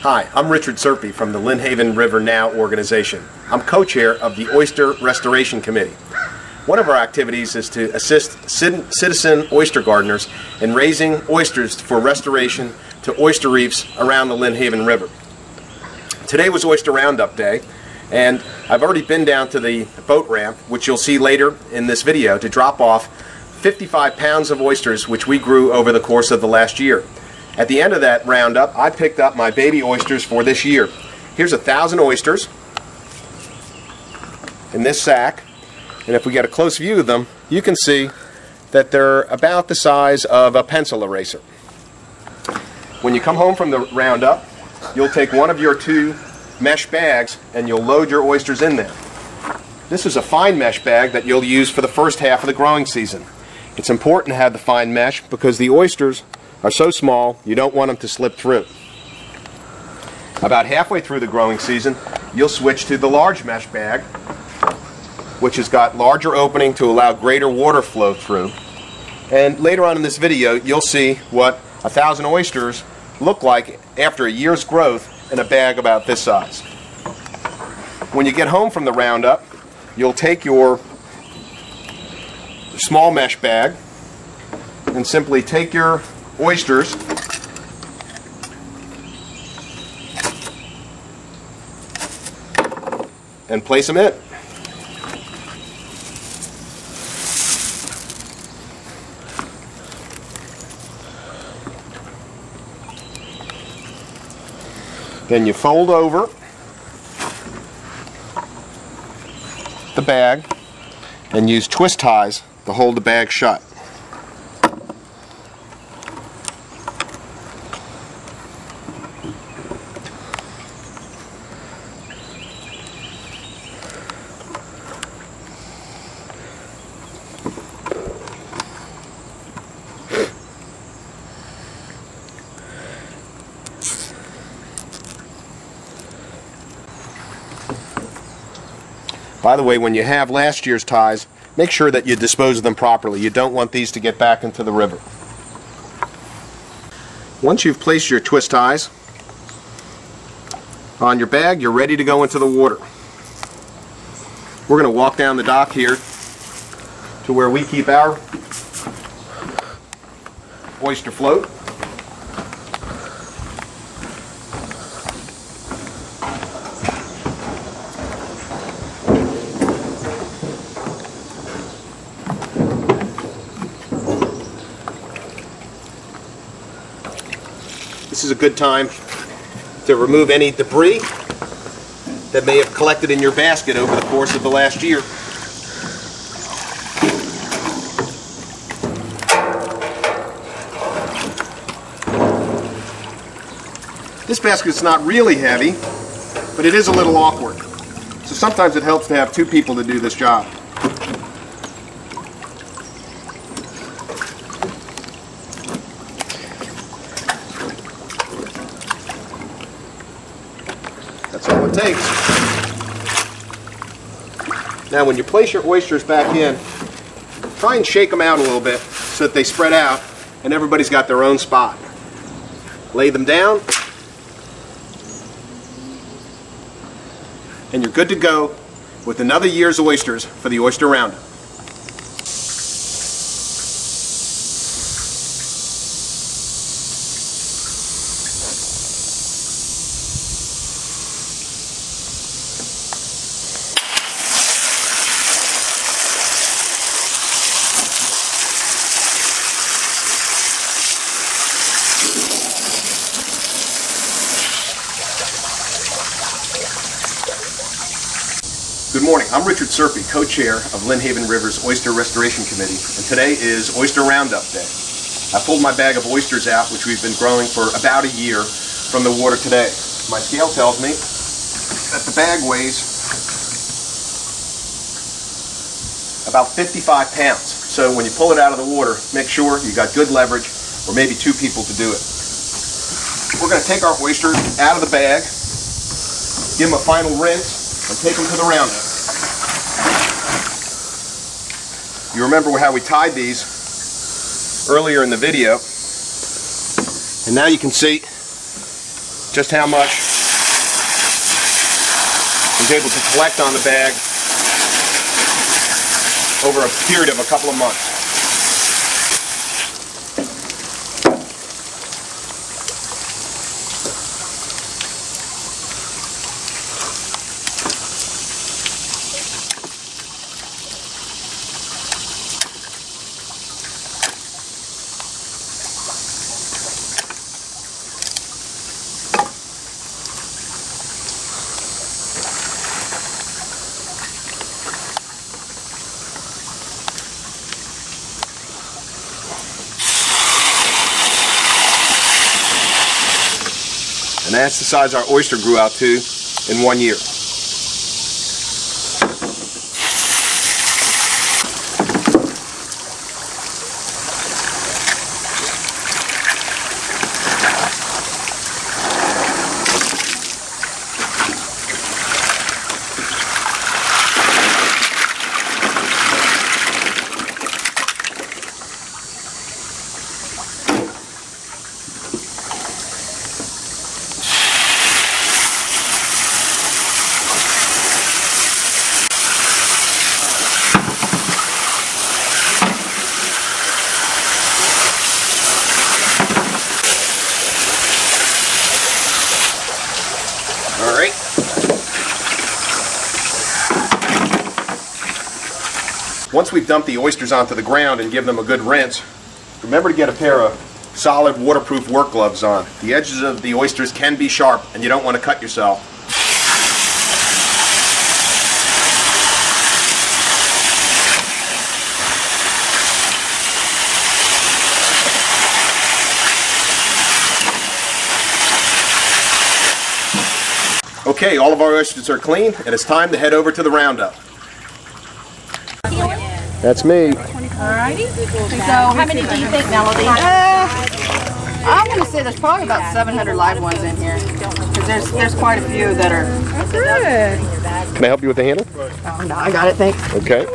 Hi, I'm Richard Serpe from the Lynnhaven River Now organization. I'm co-chair of the Oyster Restoration Committee. One of our activities is to assist citizen oyster gardeners in raising oysters for restoration to oyster reefs around the Lynnhaven River. Today was Oyster Roundup Day, and I've already been down to the boat ramp, which you'll see later in this video, to drop off 55 pounds of oysters which we grew over the course of the last year. At the end of that roundup, I picked up my baby oysters for this year. Here's 1,000 oysters in this sack, and if we get a close view of them, you can see that they're about the size of a pencil eraser. When you come home from the roundup, you'll take one of your 2 mesh bags and you'll load your oysters in there. This is a fine mesh bag that you'll use for the first half of the growing season. It's important to have the fine mesh because the oysters are so small you don't want them to slip through. About halfway through the growing season, you'll switch to the large mesh bag, which has got larger opening to allow greater water flow through. And later on in this video, you'll see what 1,000 oysters look like after a year's growth in a bag about this size. When you get home from the roundup, you'll take your small mesh bag and simply take your oysters and place them in. Then you fold over the bag and use twist ties to hold the bag shut. By the way, when you have last year's ties, make sure that you dispose of them properly. You don't want these to get back into the river. Once you've placed your twist ties on your bag, you're ready to go into the water. We're going to walk down the dock here to where we keep our oyster float. This is a good time to remove any debris that may have collected in your basket over the course of the last year. This basket's not really heavy, but it is a little awkward. So sometimes it helps to have 2 people to do this job. That's all it takes. Now when you place your oysters back in, try and shake them out a little bit so that they spread out and everybody's got their own spot. Lay them down and you're good to go with another year's oysters for the Oyster Roundup. Good morning. I'm Richard Serpe, co-chair of Lynnhaven River's Oyster Restoration Committee, and today is Oyster Roundup Day. I pulled my bag of oysters out, which we've been growing for about a year, from the water today. My scale tells me that the bag weighs about 55 pounds. So when you pull it out of the water, make sure you got good leverage, or maybe 2 people to do it. We're going to take our oysters out of the bag, give them a final rinse, and take them to the roundup. You remember how we tied these earlier in the video, and now you can see just how much I was able to collect on the bag over a period of a couple of months. And that's the size our oyster grew out to in 1 year. All right. Once we've dumped the oysters onto the ground and give them a good rinse, remember to get a pair of solid waterproof work gloves on. The edges of the oysters can be sharp and you don't want to cut yourself. Okay, all of our oysters are clean, and it's time to head over to the roundup. That's me. Alrighty. So how many do you think, Melody? I'm going to say there's probably about 700 live ones in here. Because there's quite a few that are... Good. Can I help you with the handle? Oh, no, I got it, thanks. Okay.